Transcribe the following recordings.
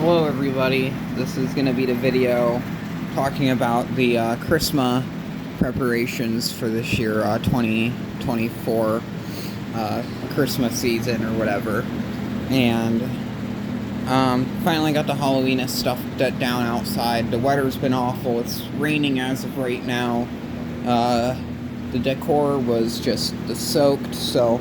Hello everybody, this is going to be the video talking about the christma preparations for this year, 2024 Christmas season or whatever. And finally got the Halloween stuff down outside. The weather's been awful, it's raining as of right now. The decor was just soaked, so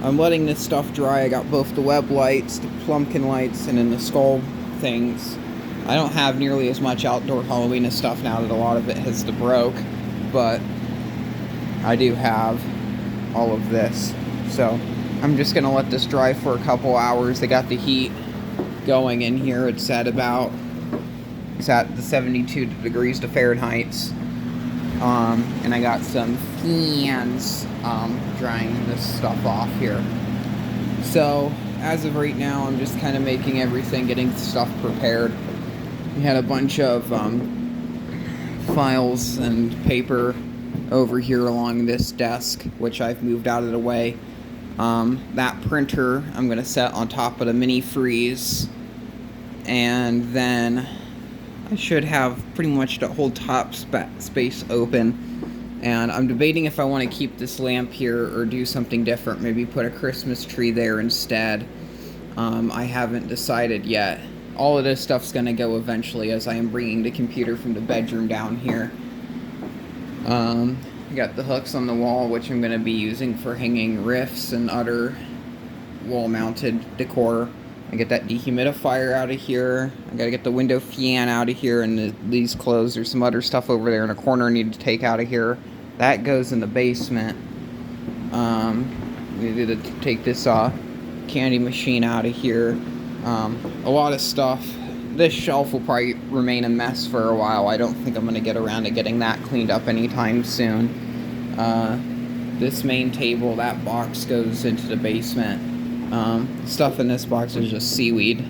I'm letting this stuff dry. I got both the web lights, the plumpkin lights, and then the skull things. I don't have nearly as much outdoor Halloween stuff now that a lot of it has broke, but I do have all of this. So I'm just going to let this dry for a couple hours. They got the heat going in here. It's at the 72 degrees to Fahrenheit. And I got some fans drying this stuff off here. So as of right now, I'm just kind of making everything, getting stuff prepared. We had a bunch of files and paper over here along this desk, which I've moved out of the way. That printer I'm going to set on top of the mini freeze, and then I should have pretty much the whole top space open. And I'm debating if I want to keep this lamp here or do something different. Maybe put a Christmas tree there instead. I haven't decided yet. All of this stuff's going to go eventually, as I am bringing the computer from the bedroom down here. I got the hooks on the wall, which I'm going to be using for hanging riffs and other wall-mounted decor. I get that dehumidifier out of here. I gotta get the window fan out of here, and these clothes. There's some other stuff over there in a corner I need to take out of here. That goes in the basement. We need to take this candy machine out of here. A lot of stuff. This shelf will probably remain a mess for a while. I don't think I'm gonna get around to getting that cleaned up anytime soon. This main table, that box goes into the basement. Stuff in this box is just seaweed,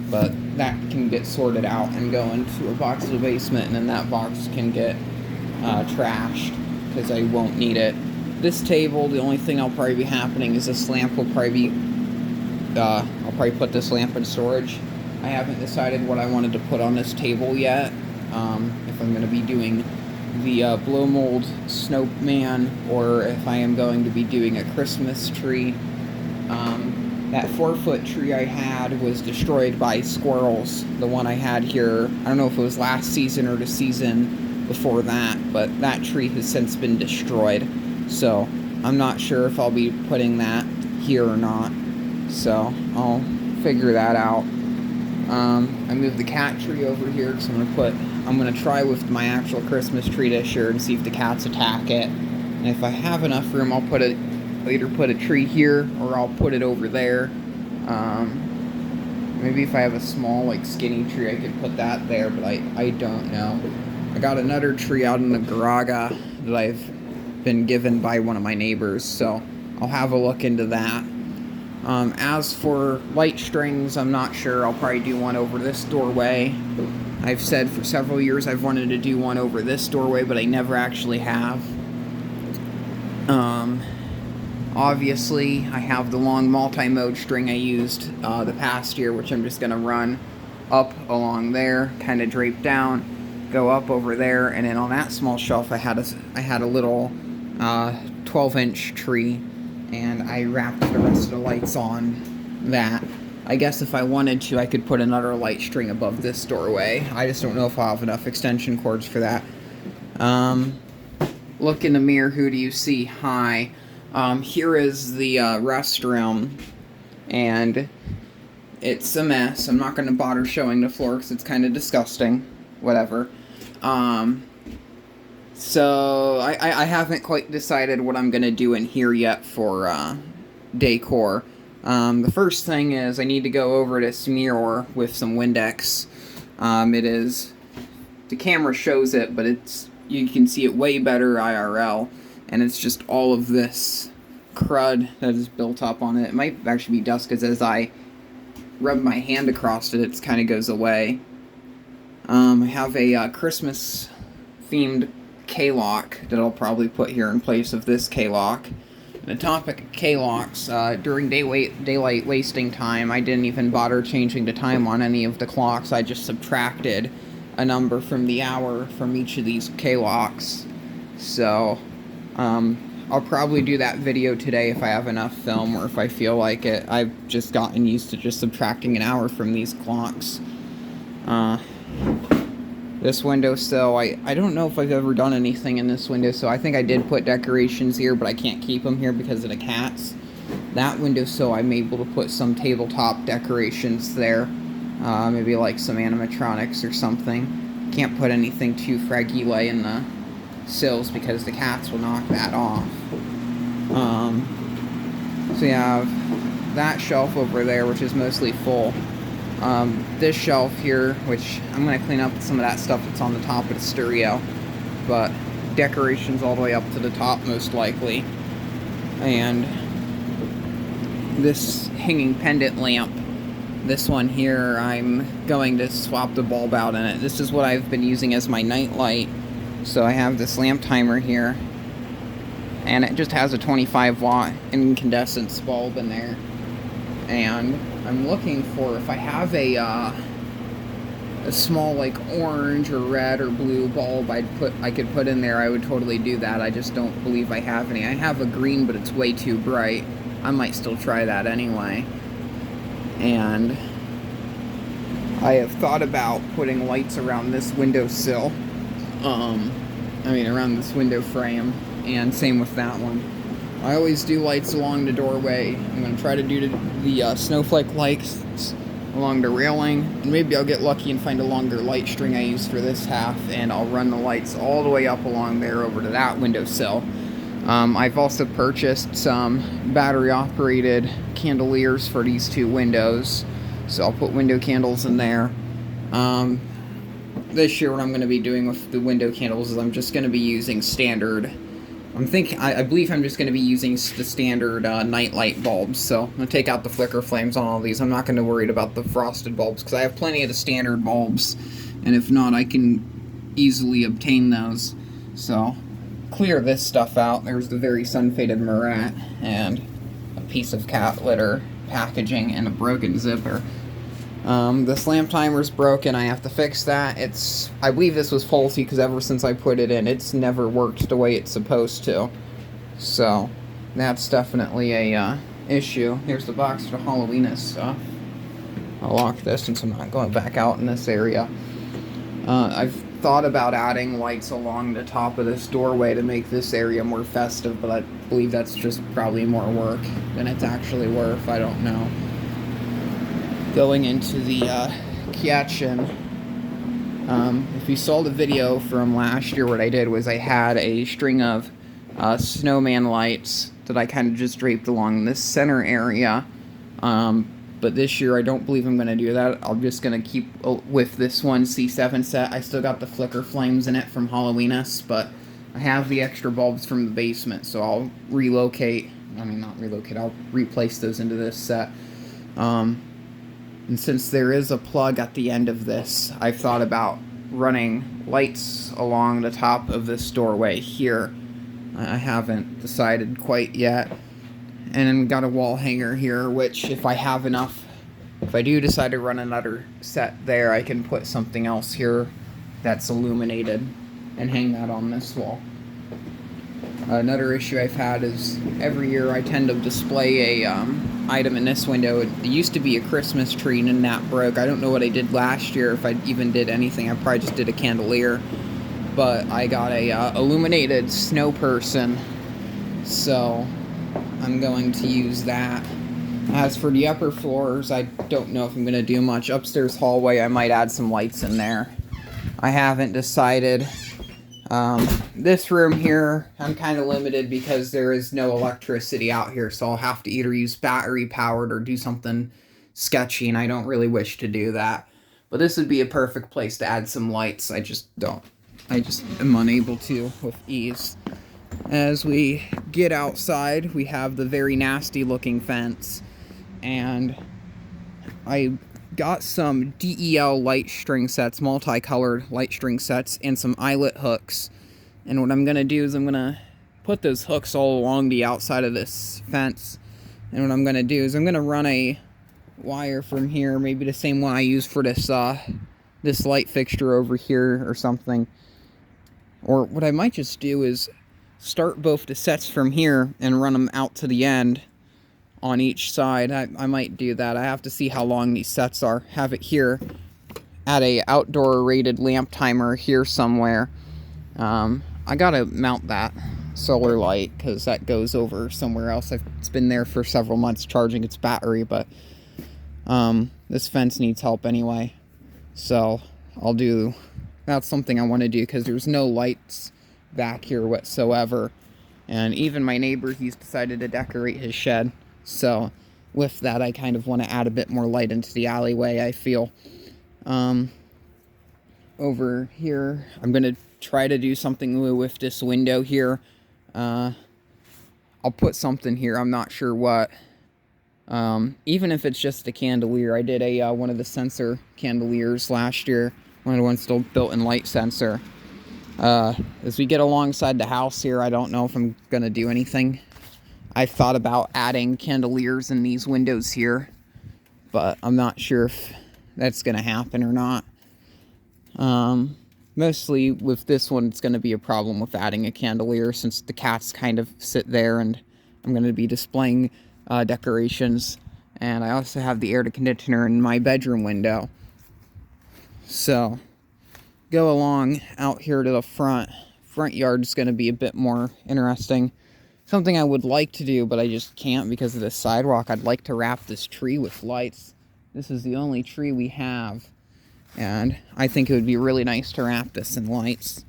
but that can get sorted out and go into a box in the basement, and then that box can get trashed because I won't need it. This table, the only thing I'll probably be happening is this lamp will probably be, I'll probably put this lamp in storage. I haven't decided what I wanted to put on this table yet. If I'm going to be doing the blow mold snowman, or if I am going to be doing a Christmas tree. That 4-foot tree I had was destroyed by squirrels. The one I had here, I don't know if it was last season or the season before that, but that tree has since been destroyed. So I'm not sure if I'll be putting that here or not. So I'll figure that out. I moved the cat tree over here because I'm gonna try with my actual Christmas tree this year and see if the cats attack it. And if I have enough room, I'll either put a tree here or I'll put it over there. Maybe if I have a small, skinny tree, I could put that there, but I don't know. I got another tree out in the garage that I've been given by one of my neighbors, so I'll have a look into that. As for light strings, I'm not sure. I'll probably do one over this doorway. I've said for several years I've wanted to do one over this doorway, but I never actually have. Obviously, I have the long multi-mode string I used the past year, which I'm just going to run up along there, kind of drape down, go up over there, and then on that small shelf I had a little 12-inch tree, and I wrapped the rest of the lights on that. I guess if I wanted to, I could put another light string above this doorway. I just don't know if I'll have enough extension cords for that. Look in the mirror, who do you see? Hi. Here is the restroom, and it's a mess. I'm not going to bother showing the floor because it's kind of disgusting. Whatever. So I haven't quite decided what I'm going to do in here yet for decor. The first thing is I need to go over this mirror with some Windex. The camera shows it, but you can see it way better IRL. And it's just all of this crud that is built up on it. It might actually be dust, because as I rub my hand across it, it kind of goes away. I have a Christmas-themed K-lock that I'll probably put here in place of this K-lock. The topic of K-locks, during daylight wasting time, I didn't even bother changing the time on any of the clocks. I just subtracted a number from the hour from each of these K-locks. So, I'll probably do that video today if I have enough film or if I feel like it. I've just gotten used to just subtracting an hour from these clocks. This windowsill, I don't know if I've ever done anything in this windowsill. I think I did put decorations here, but I can't keep them here because of the cats. That windowsill, I'm able to put some tabletop decorations there. Maybe like some animatronics or something. Can't put anything too fragile in the sills because the cats will knock that off. So you have that shelf over there, which is mostly full. This shelf here, which I'm going to clean up some of that stuff that's on the top of the stereo, but decorations all the way up to the top most likely. And this hanging pendant lamp, this one here, I'm going to swap the bulb out in it. This is what I've been using as my night light. So I have this lamp timer here, and it just has a 25 watt incandescence bulb in there. And I'm looking for, if I have a small like orange or red or blue bulb I could put in there, I would totally do that. I just don't believe I have any. I have a green, but it's way too bright. I might still try that anyway. And I have thought about putting lights around this windowsill. Around this window frame, and same with that one. I always do lights along the doorway. I'm going to try to do the snowflake lights along the railing, and maybe I'll get lucky and find a longer light string I use for this half, and I'll run the lights all the way up along there over to that windowsill. I've also purchased some battery-operated candeliers for these two windows, so I'll put window candles in there. This year what I'm going to be doing with the window candles is I'm just going to be using standard, I believe I'm just going to be using the standard night light bulbs. So I'm going to take out the flicker flames on all these. I'm not going to worry about the frosted bulbs because I have plenty of the standard bulbs, and if not, I can easily obtain those. So clear this stuff out. There's the very sun-faded Murat and a piece of cat litter packaging and a broken zipper. This lamp timer's broken. I have to fix that. I believe this was faulty because ever since I put it in, it's never worked the way it's supposed to. So, that's definitely a issue. Here's the box for Halloween stuff. I'll lock this since I'm not going back out in this area. I've thought about adding lights along the top of this doorway to make this area more festive, but I believe that's just probably more work than it's actually worth. I don't know. Going into the kitchen, if you saw the video from last year, what I did was I had a string of snowman lights that I kind of just draped along this center area, but this year I don't believe I'm going to do that. I'm just going to keep with this one C7 set. I still got the flicker flames in it from Halloween-us, but I have the extra bulbs from the basement, so I'll I'll replace those into this set. And since there is a plug at the end of this, I've thought about running lights along the top of this doorway here. I haven't decided quite yet. And then we got a wall hanger here, which if I have enough, if I do decide to run another set there, I can put something else here that's illuminated and hang that on this wall. Another issue I've had is every year I tend to display a item in this window. It used to be a Christmas tree and that broke. I don't know what I did last year, if I even did anything. I probably just did a candelier. But I got a illuminated snow person, so I'm going to use that. As for the upper floors, I don't know if I'm going to do much. Upstairs hallway, I might add some lights in there. I haven't decided. This room here, I'm kind of limited because there is no electricity out here, so I'll have to either use battery powered or do something sketchy, and I don't really wish to do that. But this would be a perfect place to add some lights. I just am unable to with ease. As we get outside, we have the very nasty looking fence, and I got some DEL light string sets, multicolored light string sets, and some eyelet hooks. And what I'm going to do is I'm going to put those hooks all along the outside of this fence. And what I'm going to do is I'm going to run a wire from here, maybe the same one I use for this this light fixture over here or something. Or what I might just do is start both the sets from here and run them out to the end on each side. I might do that. I have to see how long these sets are. Have it here at a outdoor rated lamp timer here somewhere. I gotta mount that solar light because that goes over somewhere else. It's been there for several months charging its battery, but this fence needs help anyway. So that's something I want to do because there's no lights back here whatsoever. And even my neighbor, he's decided to decorate his shed. So with that, I kind of want to add a bit more light into the alleyway, I feel. Over here, I'm going to try to do something with this window here. I'll put something here. I'm not sure what. Even if it's just a candelier. I did one of the sensor candeliers last year. One of the ones still built-in light sensor. As we get alongside the house here, I don't know if I'm going to do anything. I've thought about adding candeliers in these windows here, but I'm not sure if that's going to happen or not. Mostly with this one, it's going to be a problem with adding a candelier since the cats kind of sit there, and I'm going to be displaying decorations. And I also have the air conditioner in my bedroom window. So, go along out here to the front. Front yard is going to be a bit more interesting. Something I would like to do, but I just can't because of the sidewalk. I'd like to wrap this tree with lights. This is the only tree we have. And I think it would be really nice to wrap this in lights.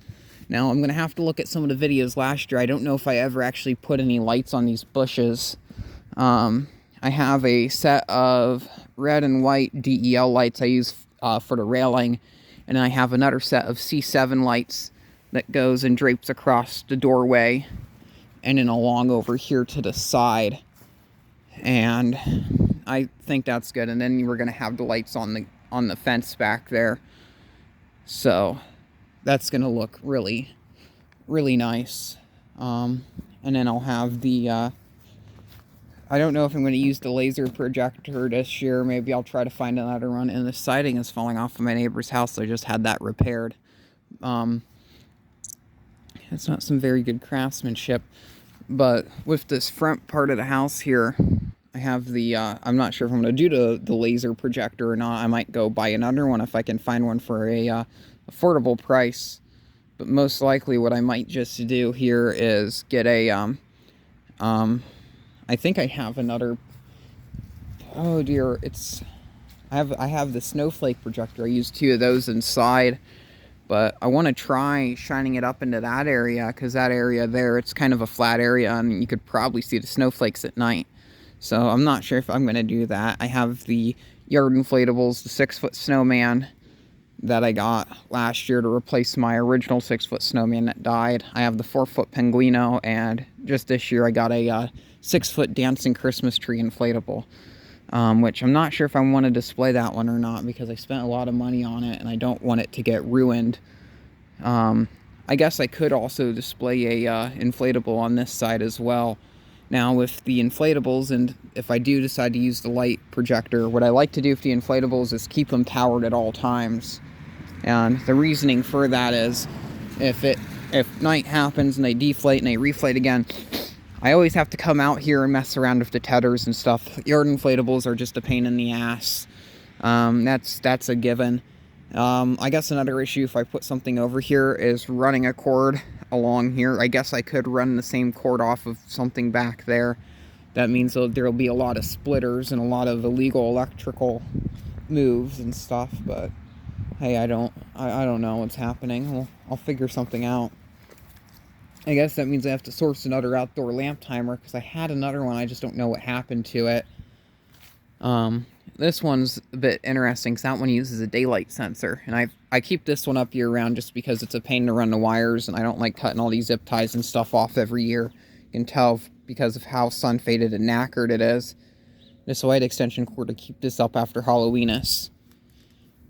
Now, I'm going to have to look at some of the videos last year. I don't know if I ever actually put any lights on these bushes. I have a set of red and white DEL lights I use for the railing. And I have another set of C7 lights that goes and drapes across the doorway and then along over here to the side. And I think that's good. And then we're going to have the lights on the fence back there. So that's going to look really, really nice. And then I'll have the, I don't know if I'm going to use the laser projector this year. Maybe I'll try to find another one. And the siding is falling off of my neighbor's house, so I just had that repaired. It's not some very good craftsmanship. But with this front part of the house here, I have the, I'm not sure if I'm going to do the laser projector or not. I might go buy another one if I can find one for a affordable price. But most likely what I might just do here is get a, I think I have another, oh dear, I have the snowflake projector. I use 2 of those inside. But I want to try shining it up into that area, because that area there, it's kind of a flat area, and you could probably see the snowflakes at night. So I'm not sure if I'm going to do that. I have the yard inflatables, the 6-foot snowman that I got last year to replace my original 6-foot snowman that died. I have the 4-foot Penguino, and just this year I got a 6-foot dancing Christmas tree inflatable. Which I'm not sure if I want to display that one or not, because I spent a lot of money on it and I don't want it to get ruined. I guess I could also display a inflatable on this side as well. Now with the inflatables, and if I do decide to use the light projector, what I like to do with the inflatables is keep them towered at all times. And the reasoning for that is if night happens and they deflate and they reflate again, I always have to come out here and mess around with the tethers and stuff. Yard inflatables are just a pain in the ass. That's a given. I guess another issue if I put something over here is running a cord along here. I guess I could run the same cord off of something back there. That means there'll be a lot of splitters and a lot of illegal electrical moves and stuff. But hey, I don't know what's happening. I'll figure something out. I guess that means I have to source another outdoor lamp timer, because I had another one, I just don't know what happened to it. This one's a bit interesting, because that one uses a daylight sensor, and I keep this one up year-round just because it's a pain to run the wires, and I don't like cutting all these zip ties and stuff off every year. You can tell because of how sun-faded and knackered it is. This white extension cord to keep this up after Halloweenus.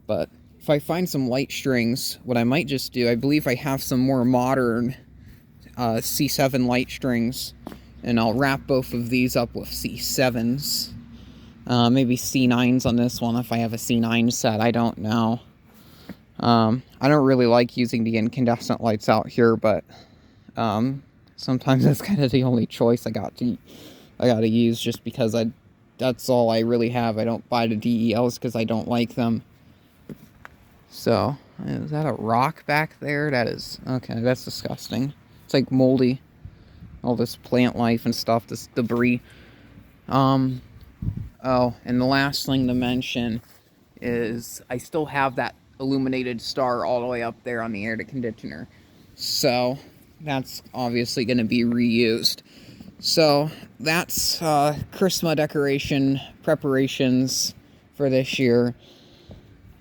But if I find some light strings, what I might just do, I believe I have some more modern C7 light strings, and I'll wrap both of these up with C7s. Maybe C9s on this one if I have a C9 set, I don't know. I don't really like using the incandescent lights out here, but sometimes that's kind of the only choice I got to use, just because that's all I really have. I don't buy the DELs because I don't like them. So, is that a rock back there? That is, okay, that's disgusting. It's like moldy. All this plant life and stuff, this debris. Oh, and the last thing to mention is I still have that illuminated star all the way up there on the air conditioner. So, that's obviously going to be reused. So, that's Christmas decoration preparations for this year.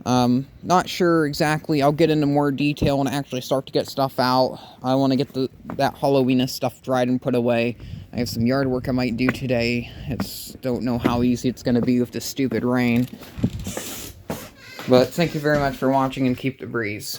Not sure exactly. I'll get into more detail and actually start to get stuff out. I want to get that Halloween stuff dried and put away. I have some yard work I might do today. Don't know how easy it's going to be with this stupid rain. But thank you very much for watching, and keep the breeze.